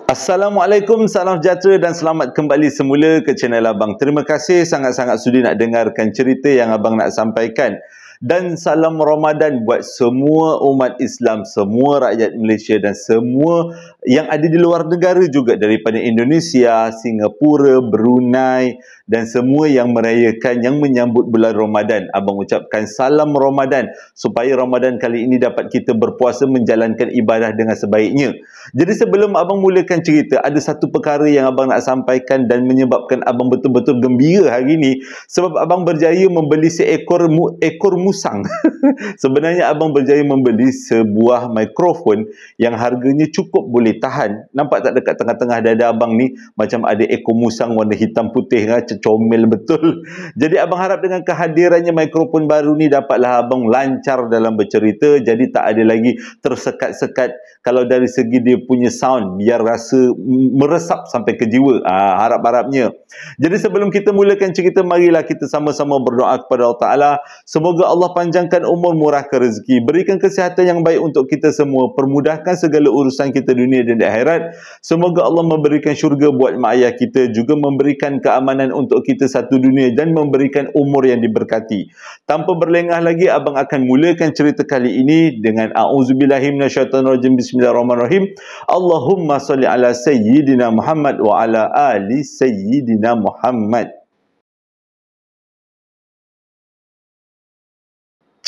Assalamualaikum, salam sejahtera dan selamat kembali semula ke channel Abang. Terima kasih sangat-sangat sudi nak dengarkan cerita yang Abang nak sampaikan. Dan salam Ramadan buat semua umat Islam, semua rakyat Malaysia dan semua yang ada di luar negara juga, daripada Indonesia, Singapura, Brunei dan semua yang merayakan, yang menyambut bulan Ramadan. Abang ucapkan salam Ramadan supaya Ramadan kali ini dapat kita berpuasa, menjalankan ibadah dengan sebaiknya. Jadi sebelum Abang mulakan cerita, ada satu perkara yang Abang nak sampaikan dan menyebabkan Abang betul-betul gembira hari ini, sebab Abang berjaya membeli seekor musang. Sebenarnya Abang berjaya membeli sebuah mikrofon yang harganya cukup boleh tahan. Nampak tak dekat tengah-tengah dada Abang ni macam ada ekor musang warna hitam putih, comel betul. Jadi Abang harap dengan kehadirannya mikrofon baru ni dapatlah Abang lancar dalam bercerita. Jadi tak ada lagi tersekat-sekat. Kalau dari segi dia punya sound, biar rasa meresap sampai ke jiwa. Harap-harapnya. Jadi sebelum kita mulakan cerita, marilah kita sama-sama berdoa kepada Allah Ta'ala. Semoga Allah panjangkan umur, murahkan rezeki, berikan kesihatan yang baik untuk kita semua, permudahkan segala urusan kita dunia dan di akhirat. Semoga Allah memberikan syurga buat mak ayah kita, juga memberikan keamanan untuk kita satu dunia dan memberikan umur yang diberkati. Tanpa berlengah lagi, Abang akan mulakan cerita kali ini dengan a'udzubillahi minasyaitonirrajim. Bismillahirrahmanirrahim. Allahumma salli ala sayyidina Muhammad wa ala ali sayyidina Muhammad.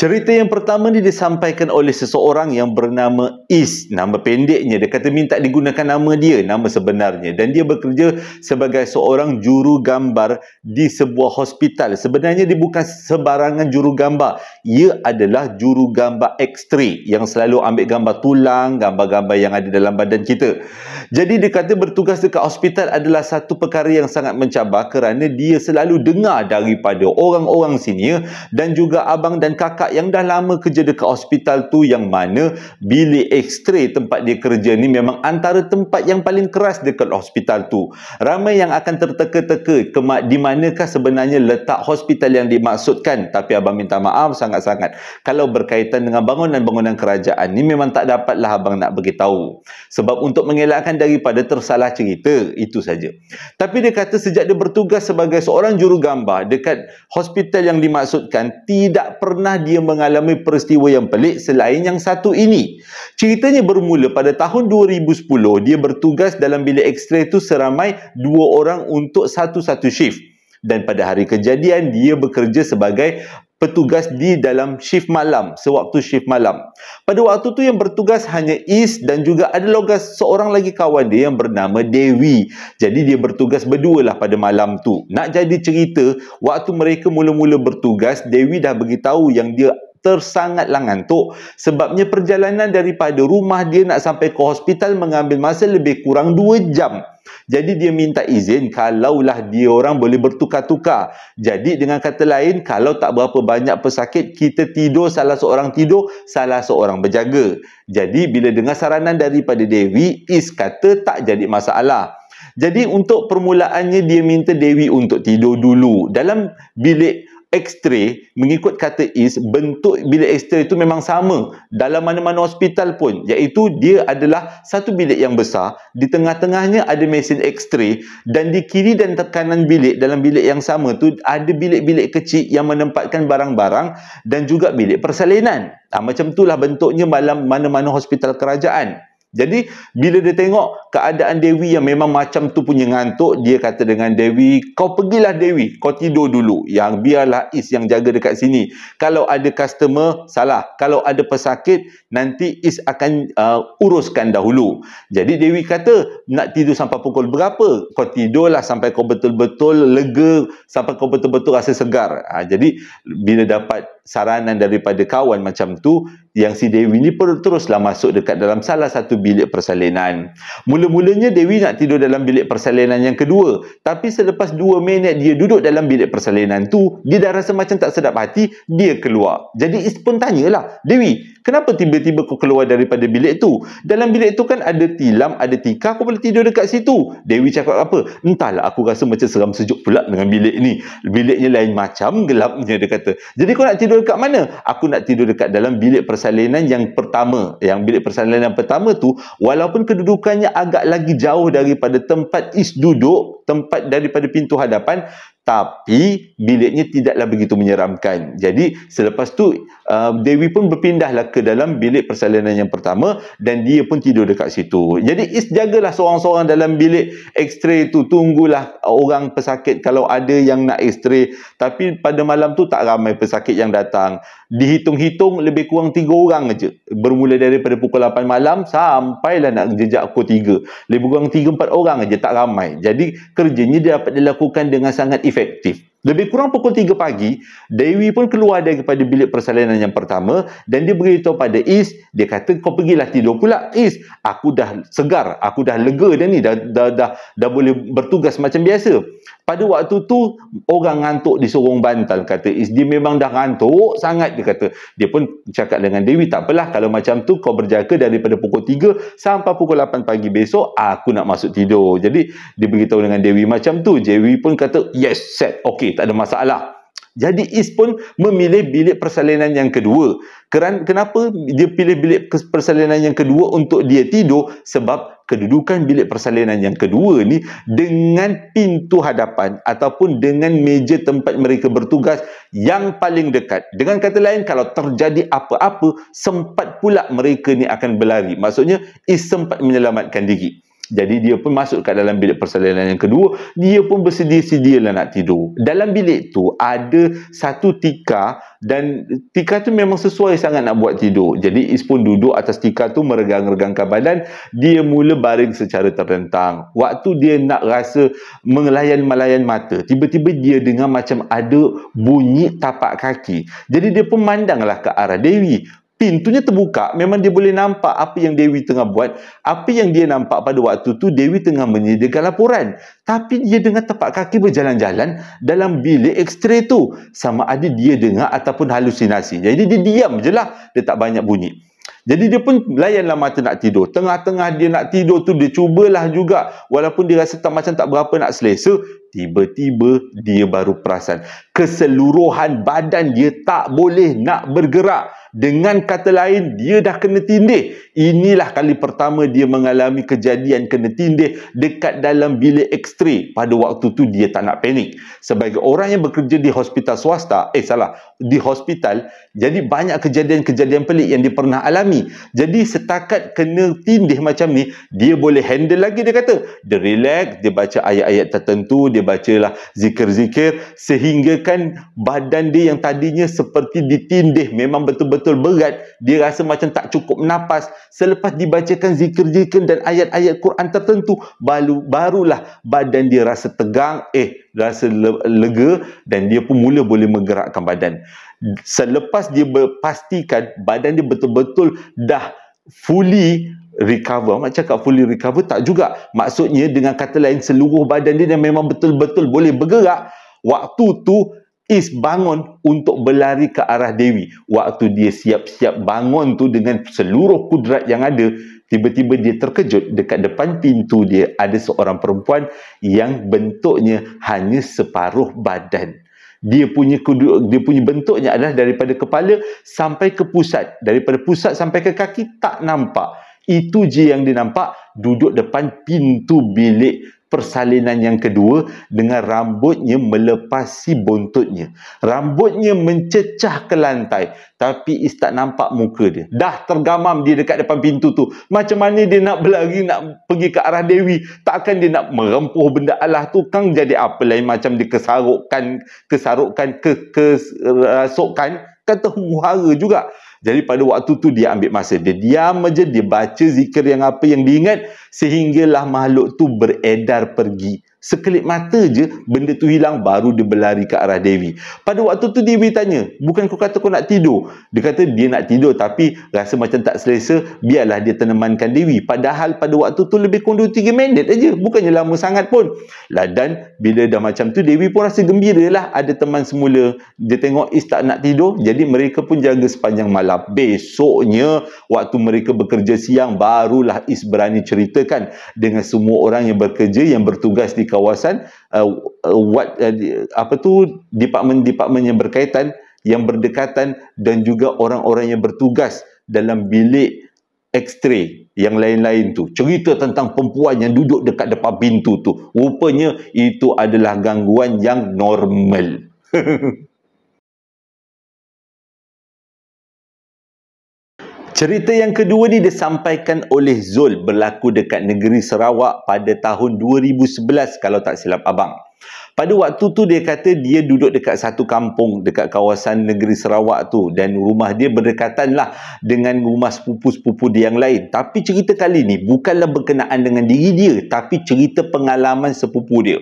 Cerita yang pertama ni disampaikan oleh seseorang yang bernama Is. Nama pendeknya, dia kata minta digunakan nama dia, nama sebenarnya. Dan dia bekerja sebagai seorang juru gambar di sebuah hospital. Sebenarnya dia bukan sebarangan juru gambar. Ia adalah juru gambar X-ray yang selalu ambil gambar tulang, gambar-gambar yang ada dalam badan kita. Jadi dia kata bertugas dekat hospital adalah satu perkara yang sangat mencabar, kerana dia selalu dengar daripada orang-orang senior dan juga abang dan kakak yang dah lama kerja dekat hospital tu, yang mana bilik X-ray tempat dia kerja ni memang antara tempat yang paling keras dekat hospital tu. Ramai yang akan terteka-teka di manakah sebenarnya letak hospital yang dimaksudkan. Tapi abang minta maaf sangat-sangat, kalau berkaitan dengan bangunan-bangunan kerajaan ni memang tak dapatlah abang nak beritahu, sebab untuk mengelakkan daripada tersalah cerita, itu saja. Tapi dia kata sejak dia bertugas sebagai seorang juru gambar dekat hospital yang dimaksudkan, tidak pernah dia mengalami peristiwa yang pelik selain yang satu ini. Ceritanya bermula pada tahun 2010. Dia bertugas dalam bilik X-ray itu seramai 2 orang untuk satu-satu shift. Dan pada hari kejadian, dia bekerja sebagai petugas di dalam shift malam, sewaktu shift malam. Pada waktu tu yang bertugas hanya Is dan juga ada logas seorang lagi kawan dia yang bernama Dewi. Jadi dia bertugas berdua lah pada malam tu. Nak jadi cerita, waktu mereka mula-mula bertugas, Dewi dah beritahu yang dia tersangatlah ngantuk, sebabnya perjalanan daripada rumah dia nak sampai ke hospital mengambil masa lebih kurang 2 jam. Jadi dia minta izin kalaulah dia orang boleh bertukar-tukar. Jadi dengan kata lain, kalau tak berapa banyak pesakit, kita tidur, salah seorang tidur, salah seorang berjaga. Jadi bila dengar saranan daripada Dewi, Is kata tak jadi masalah. Jadi untuk permulaannya dia minta Dewi untuk tidur dulu dalam bilik X-ray. Mengikut kata Is, bentuk bilik X-ray itu memang sama dalam mana-mana hospital pun, iaitu dia adalah satu bilik yang besar, di tengah-tengahnya ada mesin X-ray, dan di kiri dan kanan bilik, dalam bilik yang sama tu ada bilik-bilik kecil yang menempatkan barang-barang dan juga bilik persalinan. Macam itulah bentuknya dalam mana-mana hospital kerajaan. Jadi bila dia tengok keadaan Dewi yang memang macam tu punya ngantuk, dia kata dengan Dewi, kau pergilah Dewi, kau tidur dulu, yang biarlah Is yang jaga dekat sini. Kalau ada customer, salah. Kalau ada pesakit, nanti Is akan uruskan dahulu. Jadi Dewi kata, nak tidur sampai pukul berapa? Kau tidurlah sampai kau betul-betul lega, sampai kau betul-betul rasa segar. Jadi bila dapat saranan daripada kawan macam tu, yang si Dewi ni teruslah masuk dekat dalam salah satu bilik persalinan. Mula-mulanya Dewi nak tidur dalam bilik persalinan yang kedua, tapi selepas 2 minit dia duduk dalam bilik persalinan tu, dia dah rasa macam tak sedap hati, dia keluar. Jadi Is pun tanyalah, Dewi, kenapa tiba-tiba kau keluar daripada bilik tu? Dalam bilik tu kan ada tilam, ada tikar, kau boleh tidur dekat situ. Dewi cakap apa? Entahlah, aku rasa macam seram sejuk pula dengan bilik ni. Biliknya lain macam, gelapnya, dia kata. Jadi kau nak tidur tidur dekat mana? Aku nak tidur dekat dalam bilik persalinan yang pertama. Yang bilik persalinan pertama tu, walaupun kedudukannya agak lagi jauh daripada tempat Is duduk, tempat daripada pintu hadapan, tapi biliknya tidaklah begitu menyeramkan. Jadi selepas tu Dewi pun berpindahlah ke dalam bilik persalinan yang pertama dan dia pun tidur dekat situ. Jadi Is jagalah seorang-seorang dalam bilik X-ray tu, tunggulah orang pesakit kalau ada yang nak X-ray. Tapi pada malam tu tak ramai pesakit yang datang. Dihitung-hitung lebih kurang 3 orang aja. Bermula daripada pukul 8 malam sampailah nak jejak pukul 3. Lebih kurang 3-4 orang aja, tak ramai. Jadi kerjanya dia dapat dilakukan dengan sangat efektif. Lebih kurang pukul 3 pagi, Dewi pun keluar daripada bilik persalinan yang pertama dan dia beritahu pada Is, dia kata, kau pergilah tidur pula Is, aku dah segar, aku dah lega dah ni, dah boleh bertugas macam biasa. Pada waktu tu orang ngantuk di sorong bantal, kata Is, dia memang dah ngantuk sangat, dia kata. Dia pun cakap dengan Dewi, tak apalah kalau macam tu kau berjaga daripada pukul 3 sampai pukul 8 pagi besok, aku nak masuk tidur. Jadi dia beritahu dengan Dewi macam tu. Dewi pun kata, yes, set, okey, tak ada masalah. Jadi Is pun memilih bilik persalinan yang kedua. Kenapa dia pilih bilik persalinan yang kedua untuk dia tidur? Sebab kedudukan bilik persalinan yang kedua ni dengan pintu hadapan ataupun dengan meja tempat mereka bertugas yang paling dekat. Dengan kata lain, kalau terjadi apa-apa, sempat pula mereka ni akan berlari. Maksudnya Is sempat menyelamatkan diri. Jadi dia pun masuk ke dalam bilik persalinan yang kedua, dia pun bersedia-sedialah nak tidur. Dalam bilik tu ada satu tikar dan tikar tu memang sesuai sangat nak buat tidur. Jadi Is pun duduk atas tikar tu, meregang-regangkan badan, dia mula baring secara terlentang. Waktu dia nak rasa melayan-melayan mata, tiba-tiba dia dengar macam ada bunyi tapak kaki. Jadi dia pun mandanglah ke arah Dewi. Pintunya terbuka, memang dia boleh nampak apa yang Dewi tengah buat. Apa yang dia nampak pada waktu tu, Dewi tengah menyediakan laporan. Tapi dia dengar tapak kaki berjalan-jalan dalam bilik X-ray tu. Sama ada dia dengar ataupun halusinasi. Jadi dia diam je lah, dia tak banyak bunyi. Jadi dia pun layanlah mata nak tidur. Tengah-tengah dia nak tidur tu, dia cubalah juga. Walaupun dia rasa macam tak berapa nak selesa, tiba-tiba dia baru perasan keseluruhan badan dia tak boleh nak bergerak. Dengan kata lain, dia dah kena tindih. Inilah kali pertama dia mengalami kejadian kena tindih dekat dalam bilik X-ray. Pada waktu tu dia tak nak panik. Sebagai orang yang bekerja di hospital swasta, di hospital, jadi banyak kejadian-kejadian pelik yang dia pernah alami. Jadi setakat kena tindih macam ni, dia boleh handle lagi, dia kata. Dia relax, dia baca ayat-ayat tertentu, dia bacalah zikir-zikir, sehingga kan badan dia yang tadinya seperti ditindih, memang betul-betul berat, dia rasa macam tak cukup napas. Selepas dibacakan zikir-zikir dan ayat-ayat Quran tertentu, barulah badan dia rasa tegang, rasa lega, dan dia pun mula boleh menggerakkan badan. Selepas dia pastikan badan dia betul-betul dah fully recover. Mak cakap fully recover, tak juga. Maksudnya dengan kata lain, seluruh badan dia memang betul-betul boleh bergerak. Waktu tu Is bangun untuk berlari ke arah Dewi. Waktu dia siap-siap bangun tu dengan seluruh kudrat yang ada, tiba-tiba dia terkejut. Dekat depan pintu dia ada seorang perempuan yang bentuknya hanya separuh badan. Dia punya bentuknya adalah daripada kepala sampai ke pusat. Daripada pusat sampai ke kaki tak nampak. Itu je yang dia nampak, duduk depan pintu bilik persalinan yang kedua dengan rambutnya melepasi buntutnya. Rambutnya mencecah ke lantai, tapi Is tak nampak muka dia. Dah tergamam dia dekat depan pintu tu. Macam mana dia nak berlari, nak pergi ke arah Dewi? Takkan dia nak merempuh benda Allah tu? Kan jadi apa lain macam dia kerasukkan, kata huru-hara juga. Jadi pada waktu tu dia ambil masa, dia diam aja, dia baca zikir yang apa yang diingat, sehinggalah makhluk tu beredar pergi. Sekelip mata je benda tu hilang, baru dia berlari ke arah Dewi. Pada waktu tu Dewi tanya, bukan kau kata kau nak tidur? Dia kata dia nak tidur tapi rasa macam tak selesa, biarlah dia tenemankan Dewi. Padahal pada waktu tu lebih kurang 2-3 minit aja, bukannya lama sangat pun. Dan bila dah macam tu, Dewi pun rasa gembira lah ada teman semula. Dia tengok Is tak nak tidur, jadi mereka pun jaga sepanjang malam. Besoknya waktu mereka bekerja siang, barulah Is berani ceritakan dengan semua orang yang bekerja, yang bertugas di kawasan departmen-departmen yang berkaitan yang berdekatan dan juga orang-orang yang bertugas dalam bilik X-ray yang lain-lain tu. Cerita tentang perempuan yang duduk dekat depan pintu tu. Rupanya itu adalah gangguan yang normal. Cerita yang kedua ni disampaikan oleh Zul, berlaku dekat negeri Sarawak pada tahun 2011 kalau tak silap abang. Pada waktu tu dia kata dia duduk dekat satu kampung dekat kawasan negeri Sarawak tu, dan rumah dia berdekatan lah dengan rumah sepupu-sepupu dia yang lain. Tapi cerita kali ni bukanlah berkenaan dengan diri dia, tapi cerita pengalaman sepupu dia.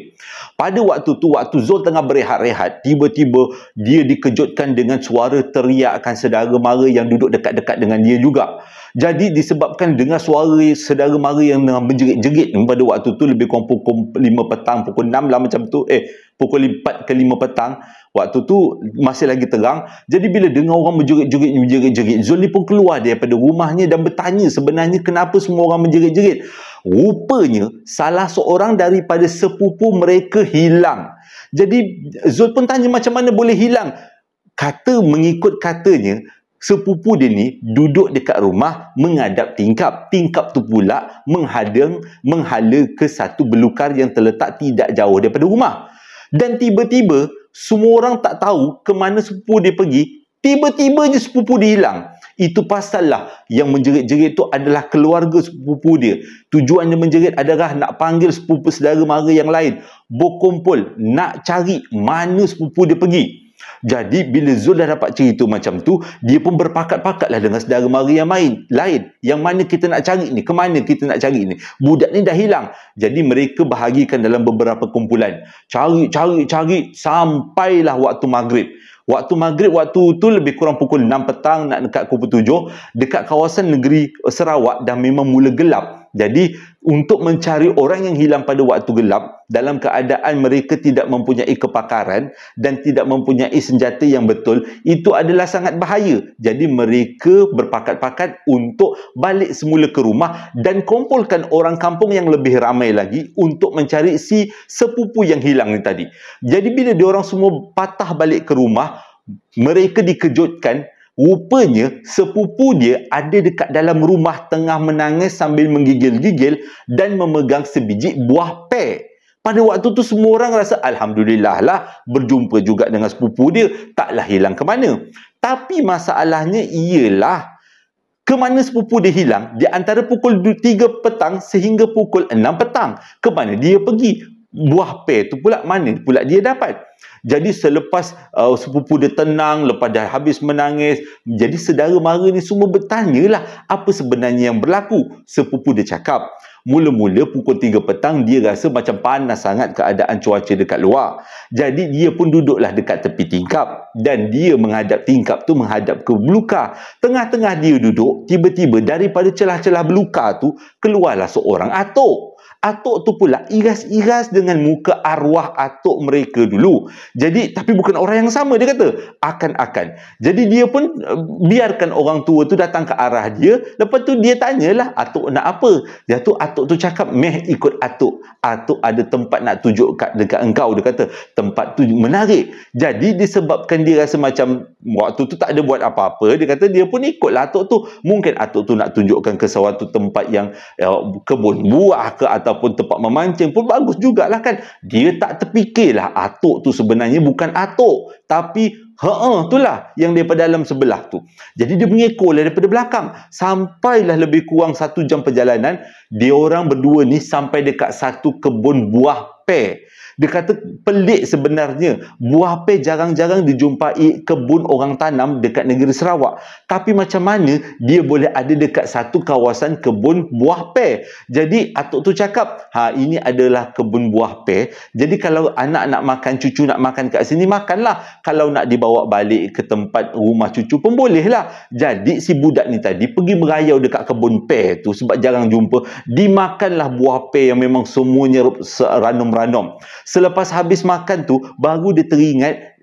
Pada waktu tu, waktu Zul tengah berehat-rehat, tiba-tiba dia dikejutkan dengan suara teriakan saudara mara yang duduk dekat-dekat dengan dia juga. Jadi disebabkan dengar suara saudara mara yang menjerit-jerit pada waktu tu lebih kurang pukul 5 petang, pukul 6 lah macam tu. Pukul 4 ke 5 petang. Waktu tu masih lagi terang. Jadi bila dengar orang menjerit-jerit, Zul ni pun keluar daripada rumahnya dan bertanya sebenarnya kenapa semua orang menjerit-jerit. Rupanya salah seorang daripada sepupu mereka hilang. Jadi Zul pun tanya macam mana boleh hilang. Mengikut katanya, sepupu dia ni duduk dekat rumah menghadap tingkap. Tingkap tu pula menghala ke satu belukar yang terletak tidak jauh daripada rumah. Dan tiba-tiba semua orang tak tahu ke mana sepupu dia pergi. Tiba-tiba je sepupu dia hilang. Itu pasal lah yang menjerit-jerit tu adalah keluarga sepupu dia. Tujuan dia menjerit adalah nak panggil sepupu saudara mara yang lain berkumpul nak cari mana sepupu dia pergi. Jadi bila Zul dah dapat cerita macam tu, dia pun berpakat-pakat lah dengan saudara mara yang lain. Yang mana kita nak cari ni? Kemana kita nak cari ni? Budak ni dah hilang. Jadi mereka bahagikan dalam beberapa kumpulan. Cari sampailah waktu maghrib. Waktu maghrib waktu tu lebih kurang pukul 6 petang nak dekat pukul 7. Dekat kawasan negeri Sarawak dah memang mula gelap. Jadi untuk mencari orang yang hilang pada waktu gelap dalam keadaan mereka tidak mempunyai kepakaran dan tidak mempunyai senjata yang betul, itu adalah sangat bahaya. Jadi mereka berpakat-pakat untuk balik semula ke rumah dan kumpulkan orang kampung yang lebih ramai lagi untuk mencari si sepupu yang hilang ni tadi. Jadi bila diorang semua patah balik ke rumah, mereka dikejutkan. Rupanya sepupu dia ada dekat dalam rumah tengah menangis sambil menggigil-gigil dan memegang sebiji buah pear. Pada waktu tu semua orang rasa alhamdulillah lah berjumpa juga dengan sepupu dia, taklah hilang ke mana. Tapi masalahnya ialah ke mana sepupu dia hilang di antara pukul 3 petang sehingga pukul 6 petang. Ke mana dia pergi? Buah pear tu pula mana pula dia dapat? Jadi selepas sepupu dia tenang, lepas dah habis menangis, jadi saudara mara ni semua bertanyalah apa sebenarnya yang berlaku. Sepupu dia cakap, mula-mula pukul 3 petang dia rasa macam panas sangat keadaan cuaca dekat luar. Jadi dia pun duduklah dekat tepi tingkap dan dia menghadap tingkap tu menghadap ke belukar. Tengah-tengah dia duduk, tiba-tiba daripada celah-celah belukar tu keluarlah seorang atuk. Atuk tu pula iras-iras dengan muka arwah atuk mereka dulu. Jadi, tapi bukan orang yang sama, dia kata. Akan-akan. Jadi, dia pun biarkan orang tua tu datang ke arah dia. Lepas tu, dia tanyalah, atuk nak apa? Atuk tu cakap, meh ikut atuk. Atuk ada tempat nak tunjuk dekat engkau. Dia kata, tempat tu menarik. Jadi, disebabkan dia rasa macam waktu tu tak ada buat apa-apa. Dia kata, dia pun ikutlah atuk tu. Mungkin atuk tu nak tunjukkan ke suatu tempat yang kebun buah ke ataupun tempat memancing pun bagus jugalah kan. Dia tak terfikirlah atuk tu sebenarnya bukan atuk, tapi itulah yang daripada dalam sebelah tu. Jadi dia mengekorlah daripada belakang. Sampailah lebih kurang 1 jam perjalanan, dia orang berdua ni sampai dekat satu kebun buah pear. Dia kata pelik sebenarnya. Buah pear jarang-jarang dijumpai kebun orang tanam dekat negeri Sarawak. Tapi macam mana dia boleh ada dekat satu kawasan kebun buah pear? Jadi atuk tu cakap, ini adalah kebun buah pear. Jadi kalau anak nak makan, cucu nak makan kat sini, makanlah. Kalau nak dibawa balik ke tempat rumah cucu pun bolehlah. Jadi si budak ni tadi pergi merayau dekat kebun pear tu sebab jarang jumpa. Dimakanlah buah pear yang memang semuanya ranom-ranom. Selepas habis makan tu, baru dia teringat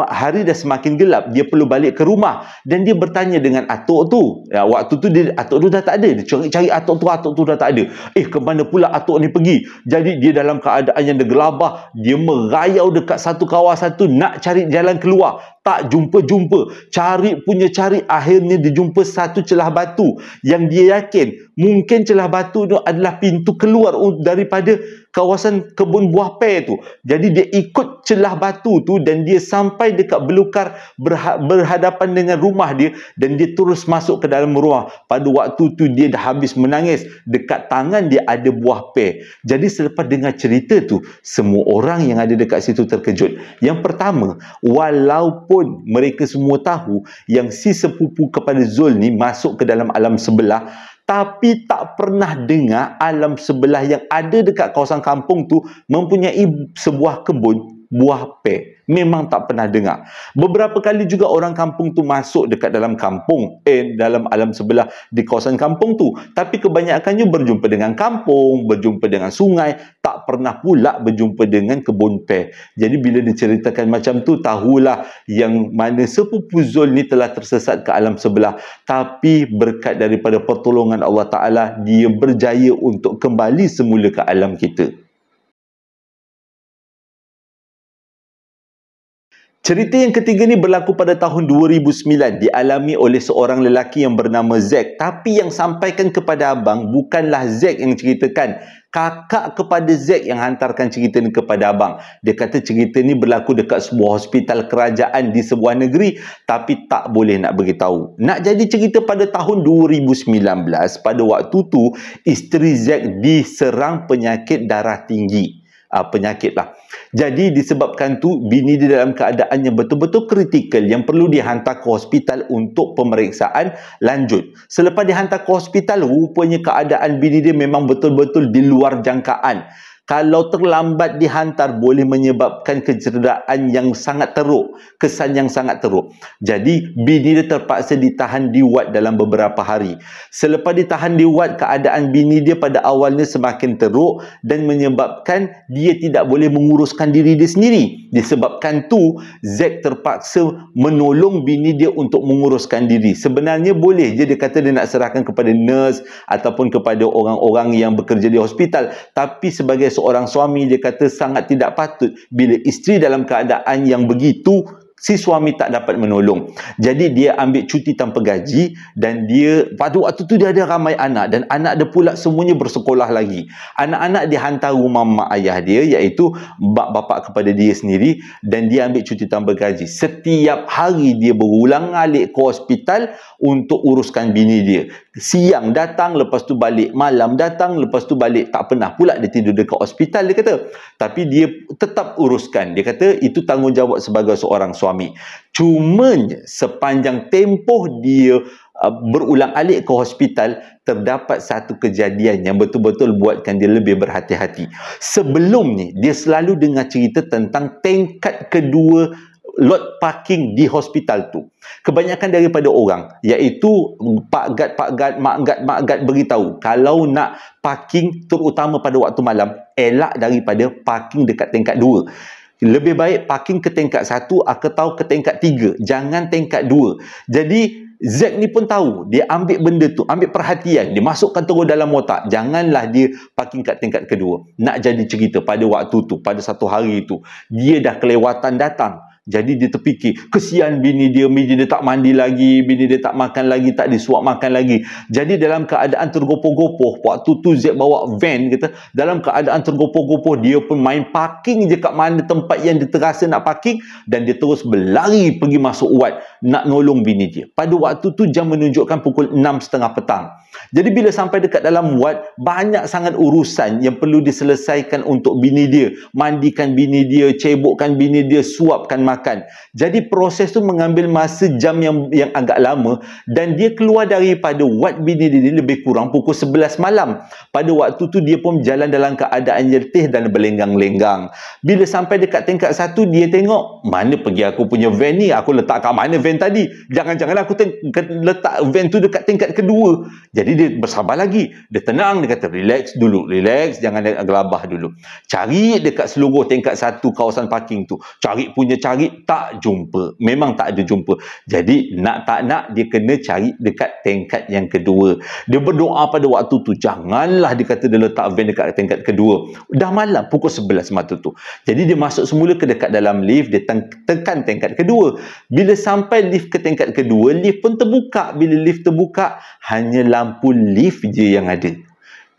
hari dah semakin gelap, dia perlu balik ke rumah dan dia bertanya dengan atuk tu. Waktu tu atuk tu dah tak ada. Dia cari atuk tu dah tak ada. Ke mana pula atuk ni pergi? Jadi dia dalam keadaan yang gelabah, dia merayau dekat satu kawasan tu nak cari jalan keluar. Tak jumpa-jumpa. Cari, akhirnya dia jumpa satu celah batu yang dia yakin mungkin celah batu tu adalah pintu keluar daripada kawasan kebun buah peh tu. Jadi dia ikut celah batu tu dan dia sampai dekat belukar berhadapan dengan rumah dia dan dia terus masuk ke dalam rumah. Pada waktu tu dia dah habis menangis. Dekat tangan dia ada buah peh. Jadi selepas dengar cerita tu, semua orang yang ada dekat situ terkejut. Yang pertama, walaupun mereka semua tahu yang si sepupu kepada Zul ni masuk ke dalam alam sebelah, tapi tak pernah dengar alam sebelah yang ada dekat kawasan kampung tu mempunyai sebuah kebun buah peh. Memang tak pernah dengar. Beberapa kali juga orang kampung tu masuk dekat dalam kampung, dalam alam sebelah di kawasan kampung tu. Tapi kebanyakannya berjumpa dengan kampung, berjumpa dengan sungai, tak pernah pula berjumpa dengan kebun peh. Jadi bila diceritakan macam tu, tahulah yang mana sepupu Zul ni telah tersesat ke alam sebelah. Tapi berkat daripada pertolongan Allah Ta'ala, dia berjaya untuk kembali semula ke alam kita. Cerita yang ketiga ni berlaku pada tahun 2009, dialami oleh seorang lelaki yang bernama Zack. Tapi yang sampaikan kepada abang bukanlah Zack yang ceritakan. Kakak kepada Zack yang hantarkan cerita ni kepada abang. Dia kata cerita ni berlaku dekat sebuah hospital kerajaan di sebuah negeri, tapi tak boleh nak beritahu. Nak jadi cerita pada tahun 2019, pada waktu tu isteri Zack diserang penyakit darah tinggi. Penyakit lah. Jadi disebabkan tu bini dia dalam keadaan yang betul-betul kritikal yang perlu dihantar ke hospital untuk pemeriksaan lanjut. Selepas dihantar ke hospital, rupanya keadaan bini dia memang betul-betul di luar jangkaan. Kalau terlambat dihantar boleh menyebabkan kecederaan yang sangat teruk, kesan yang sangat teruk. Jadi bini dia terpaksa ditahan di ward dalam beberapa hari. Selepas ditahan di ward, keadaan bini dia pada awalnya semakin teruk dan menyebabkan dia tidak boleh menguruskan diri dia sendiri. Disebabkan tu Zack terpaksa menolong bini dia untuk menguruskan diri. Sebenarnya boleh je dia kata dia nak serahkan kepada nurse ataupun kepada orang-orang yang bekerja di hospital, tapi sebagai seorang suami dia kata sangat tidak patut bila isteri dalam keadaan yang begitu si suami tak dapat menolong. Jadi dia ambil cuti tanpa gaji dan dia pada waktu tu dia ada ramai anak dan anak dia pula semuanya bersekolah lagi. Anak-anak dihantar rumah mak ayah dia, iaitu bapa kepada dia sendiri, dan dia ambil cuti tanpa gaji. Setiap hari dia berulang-alik ke hospital untuk uruskan bini dia. Siang datang, lepas tu balik, malam datang, lepas tu balik. Tak pernah pula dia tidur dekat hospital, dia kata. Tapi dia tetap uruskan. Dia kata itu tanggungjawab sebagai seorang suami. Cumanya sepanjang tempoh dia berulang-alik ke hospital, terdapat satu kejadian yang betul-betul buatkan dia lebih berhati-hati. Sebelum ni dia selalu dengar cerita tentang tingkat kedua lot parking di hospital tu. Kebanyakan daripada orang, iaitu Pak Gad, Mak Gad beritahu, kalau nak parking terutama pada waktu malam, elak daripada parking dekat tingkat 2. Lebih baik parking ke tingkat 1 atau ke tingkat 3. Jangan tingkat 2. Jadi Zack ni pun tahu. Dia ambil benda tu, ambil perhatian. Dia masukkan terus dalam otak. Janganlah dia parking kat tingkat kedua. Nak jadi cerita pada waktu tu, pada satu hari tu, dia dah kelewatan datang. Jadi dia terfikir, kesian bini dia tak mandi lagi, bini dia tak makan lagi, tak disuap makan lagi. Jadi dalam keadaan tergopoh-gopoh, waktu tu Zack bawa van, kata, dalam keadaan tergopoh-gopoh, dia pun main parking je kat mana tempat yang dia terasa nak parking, dan dia terus berlari pergi masuk ward nak nolong bini dia. Pada waktu tu jam menunjukkan pukul 6.30 petang. Jadi bila sampai dekat dalam ward, banyak sangat urusan yang perlu diselesaikan untuk bini dia. Mandikan bini dia, cebokkan bini dia, suapkan makan. Jadi proses tu mengambil masa jam yang agak lama, dan dia keluar daripada wad bini dia lebih kurang pukul 11 malam. Pada waktu tu dia pun berjalan dalam keadaan letih dan berlenggang-lenggang. Bila sampai dekat tingkat 1, dia tengok, mana pergi aku punya van ni? Aku letak kat mana van tadi? Jangan-jangan aku letak van tu dekat tingkat kedua. Jadi dia bersabar lagi. Dia tenang, dia kata relax dulu, jangan gelabah dulu. Cari dekat seluruh tingkat 1 kawasan parking tu. Cari cari tak jumpa. Memang tak ada jumpa. Jadi nak tak nak dia kena cari dekat tingkat yang kedua. Dia berdoa pada waktu tu, janganlah dia kata dia letak van dekat tingkat kedua. Dah malam pukul 11 masa tu. Jadi dia masuk semula ke dekat dalam lift, dia tekan tingkat kedua. Bila sampai lift ke tingkat kedua, lift pun terbuka. Bila lift terbuka, hanya lampu lift je yang ada.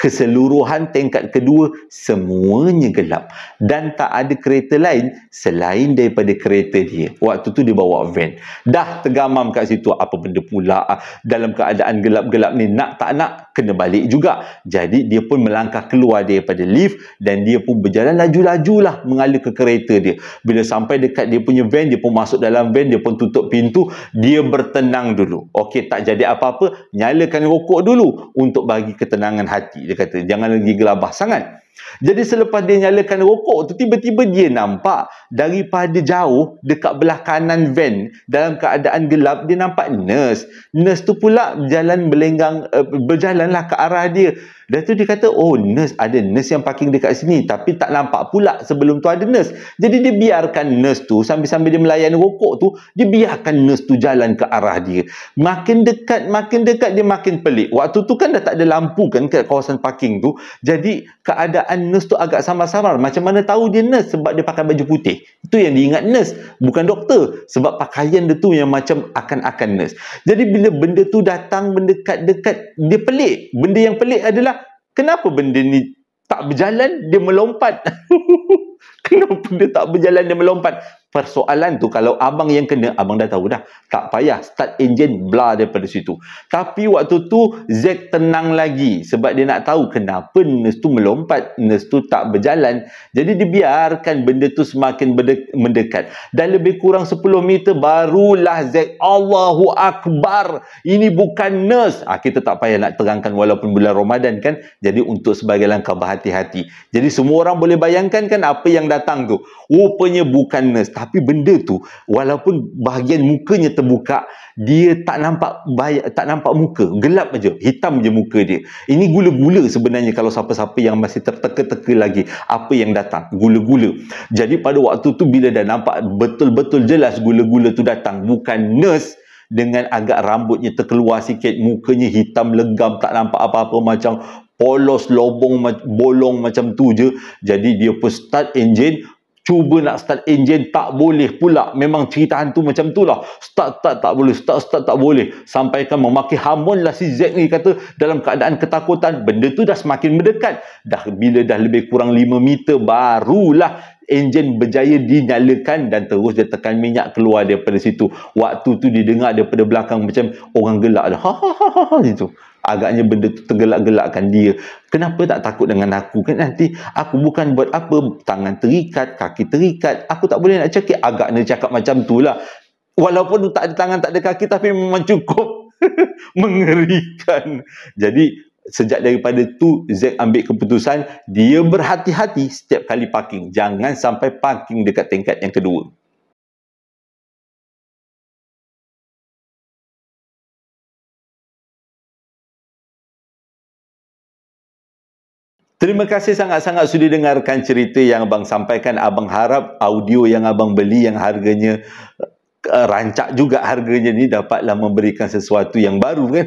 Keseluruhan tingkat kedua semuanya gelap dan tak ada kereta lain selain daripada kereta dia. Waktu tu dia bawa van. Dah tergamam kat situ, apa benda pula dalam keadaan gelap-gelap ni, nak tak nak kena balik juga. Jadi dia pun melangkah keluar daripada lift dan dia pun berjalan laju-lajulah mengalir ke kereta dia. Bila sampai dekat dia punya van, dia pun masuk dalam van, dia pun tutup pintu, dia bertenang dulu. Okey, tak jadi apa-apa, nyalakan rokok dulu untuk bagi ketenangan hati. Dia kata, jangan lagi gelabah sangat. Jadi selepas dia nyalakan rokok tu, tiba-tiba dia nampak daripada jauh dekat belah kanan van dalam keadaan gelap, dia nampak nurse. Nurse tu pula berjalanlah ke arah dia. Dan tu dia kata, oh nurse, ada nurse yang parking dekat sini, tapi tak nampak pula sebelum tu ada nurse. Jadi dia biarkan nurse tu, sambil-sambil dia melayan rokok tu, dia biarkan nurse tu jalan ke arah dia. Makin dekat dia makin pelik. Waktu tu kan dah tak ada lampu kan kat kawasan parking tu. Jadi keadaan nurse tu agak samar-samar. Macam mana tahu dia nurse? Sebab dia pakai baju putih. Itu yang diingat nurse, bukan doktor. Sebab pakaian dia tu yang macam akan-akan nurse. Jadi bila benda tu datang mendekat-dekat, dia pelik. Benda yang pelik adalah, kenapa benda ni tak berjalan, dia melompat? Kenapa dia tak berjalan, dia melompat? Persoalan tu kalau abang yang kena, abang dah tahu dah. Tak payah start enjin, blah daripada situ. Tapi waktu tu Zack tenang lagi sebab dia nak tahu kenapa nurse tu melompat, nurse tu tak berjalan. Jadi dibiarkan benda tu semakin mendekat. Dan lebih kurang 10 meter barulah Zack, Allahu Akbar, ini bukan nurse. Kita tak payah nak terangkan walaupun bulan Ramadan kan. Jadi untuk sebagai langkah berhati-hati. Jadi semua orang boleh bayangkan kan apa yang datang tu. Rupanya bukan nurse. Tapi benda tu, walaupun bahagian mukanya terbuka, dia tak nampak muka. Gelap aja, hitam je muka dia. Ini gula-gula sebenarnya kalau siapa-siapa yang masih terteka-teka lagi apa yang datang. Gula-gula. Jadi pada waktu tu bila dah nampak betul-betul jelas gula-gula tu datang, bukan nurse, dengan agak rambutnya terkeluar sikit, mukanya hitam legam, tak nampak apa-apa, macam polos, lobong, bolong macam tu je. Jadi dia pun start engine. Cuba nak start enjin, tak boleh pula. Memang cerita hantu macam tu lah. Start tak boleh, start tak boleh. Sampaikan memaki hamun lah si Zack ni, kata dalam keadaan ketakutan. Benda tu dah semakin mendekat. Bila dah lebih kurang 5 meter, barulah enjin berjaya dinyalakan dan terus dia tekan minyak keluar daripada situ. Waktu tu didengar daripada belakang macam orang gelak dah. Itu. Agaknya benda tu tergelak-gelakkan dia. Kenapa tak takut dengan aku? Kan nanti aku bukan buat apa, tangan terikat, kaki terikat, aku tak boleh nak cakap. Agaknya cakap macam tu lah. Walaupun tak ada tangan, tak ada kaki, tapi memang cukup mengerikan. Jadi sejak daripada tu Zack ambil keputusan, dia berhati-hati setiap kali parking. Jangan sampai parking dekat tingkat yang kedua. Terima kasih sangat-sangat sudah dengarkan cerita yang abang sampaikan. Abang harap audio yang abang beli yang harganya rancak juga harganya ni dapatlah memberikan sesuatu yang baru kan.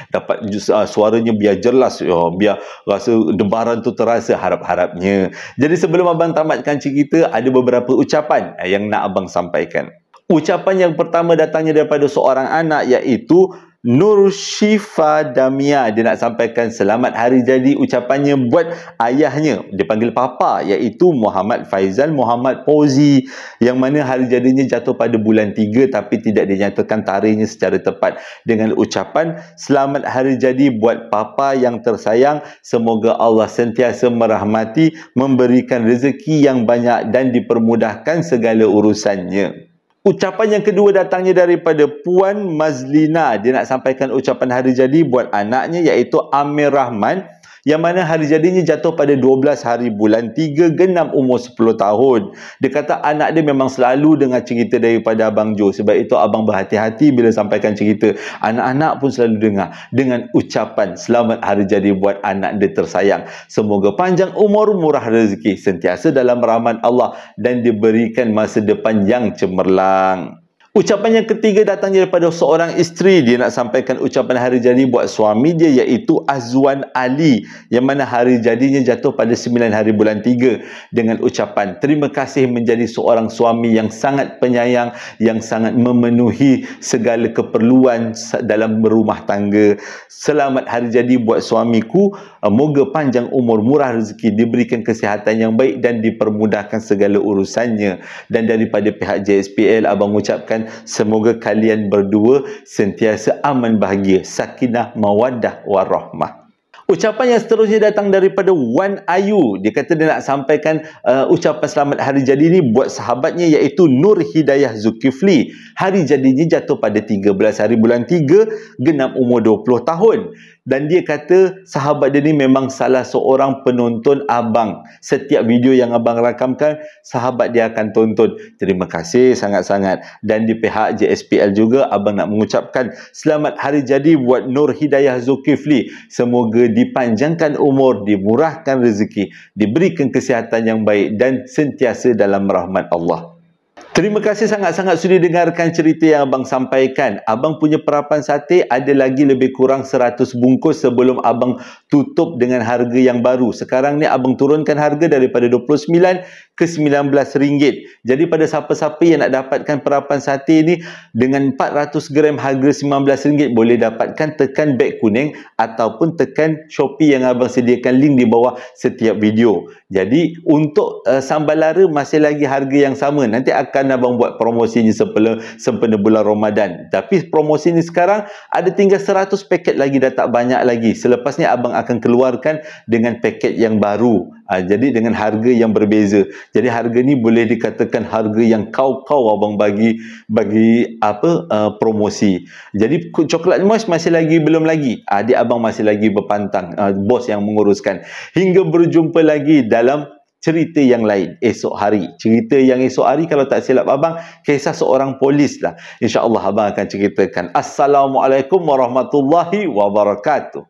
Dapat suaranya biar jelas, biar rasa debaran tu terasa, harap-harapnya. Jadi sebelum abang tamatkan cerita, ada beberapa ucapan yang nak abang sampaikan. Ucapan yang pertama datangnya daripada seorang anak, iaitu Nur Syifa Damia. Dia nak sampaikan selamat hari jadi ucapannya buat ayahnya. Dia panggil papa, iaitu Muhammad Faizal Muhammad Fauzi, yang mana hari jadinya jatuh pada bulan 3 tapi tidak dinyatakan tarikhnya secara tepat. Dengan ucapan selamat hari jadi buat papa yang tersayang. Semoga Allah sentiasa merahmati, memberikan rezeki yang banyak dan dipermudahkan segala urusannya. Ucapan yang kedua datangnya daripada Puan Mazlina. Dia nak sampaikan ucapan hari jadi buat anaknya, iaitu Amir Rahman, yang mana hari jadinya jatuh pada 12 hari bulan 3 genap umur 10 tahun. Dia kata anak dia memang selalu dengar cerita daripada Abang Jo. Sebab itu abang berhati-hati bila sampaikan cerita. Anak-anak pun selalu dengar dengan ucapan selamat hari jadi buat anak dia tersayang. Semoga panjang umur, murah rezeki, sentiasa dalam rahmat Allah dan diberikan masa depan yang cemerlang. Ucapan yang ketiga datang daripada seorang isteri. Dia nak sampaikan ucapan hari jadi buat suami dia, iaitu Azwan Ali, yang mana hari jadinya jatuh pada 9 hari bulan 3, dengan ucapan terima kasih menjadi seorang suami yang sangat penyayang, yang sangat memenuhi segala keperluan dalam berumah tangga. Selamat hari jadi buat suamiku, moga panjang umur, murah rezeki, diberikan kesihatan yang baik dan dipermudahkan segala urusannya. Dan daripada pihak JSPL, abang ucapkan semoga kalian berdua sentiasa aman bahagia, sakinah mawaddah warahmah. Ucapan yang seterusnya datang daripada Wan Ayu. Dia kata dia nak sampaikan ucapan selamat hari jadi ni buat sahabatnya, iaitu Nur Hidayah Zulkifli. Hari jadinya jatuh pada 13 hari bulan 3 genap umur 20 tahun. Dan dia kata sahabat dia ni memang salah seorang penonton abang. Setiap video yang abang rakamkan, sahabat dia akan tonton. Terima kasih sangat-sangat. Dan di pihak JSPL juga, abang nak mengucapkan selamat hari jadi buat Nur Hidayah Zulkifli. Semoga dipanjangkan umur, dimurahkan rezeki, diberikan kesihatan yang baik dan sentiasa dalam rahmat Allah. Terima kasih sangat-sangat sudah dengarkan cerita yang abang sampaikan. Abang punya perapan sate ada lagi lebih kurang 100 bungkus sebelum abang tutup dengan harga yang baru. Sekarang ni abang turunkan harga daripada RM29 ke RM19. Jadi pada siapa-siapa yang nak dapatkan perapan sate ni dengan 400 gram harga RM19, boleh dapatkan, tekan beg kuning ataupun tekan Shopee yang abang sediakan link di bawah setiap video. Jadi untuk sambal lara masih lagi harga yang sama. Nanti akan abang buat promosinya sempena bulan Ramadan. Tapi promosi ni sekarang ada tinggal 100 paket lagi, dah tak banyak lagi. Selepas ni abang akan keluarkan dengan paket yang baru. Jadi dengan harga yang berbeza. Jadi harga ni boleh dikatakan harga yang kau-kau abang bagi promosi. Jadi coklat moist masih lagi belum lagi. Adik abang masih lagi berpantang. Bos yang menguruskan. Hingga berjumpa lagi dalam cerita yang lain esok hari. Cerita yang esok hari kalau tak silap abang, kisah seorang polis lah. InsyaAllah abang akan ceritakan. Assalamualaikum warahmatullahi wabarakatuh.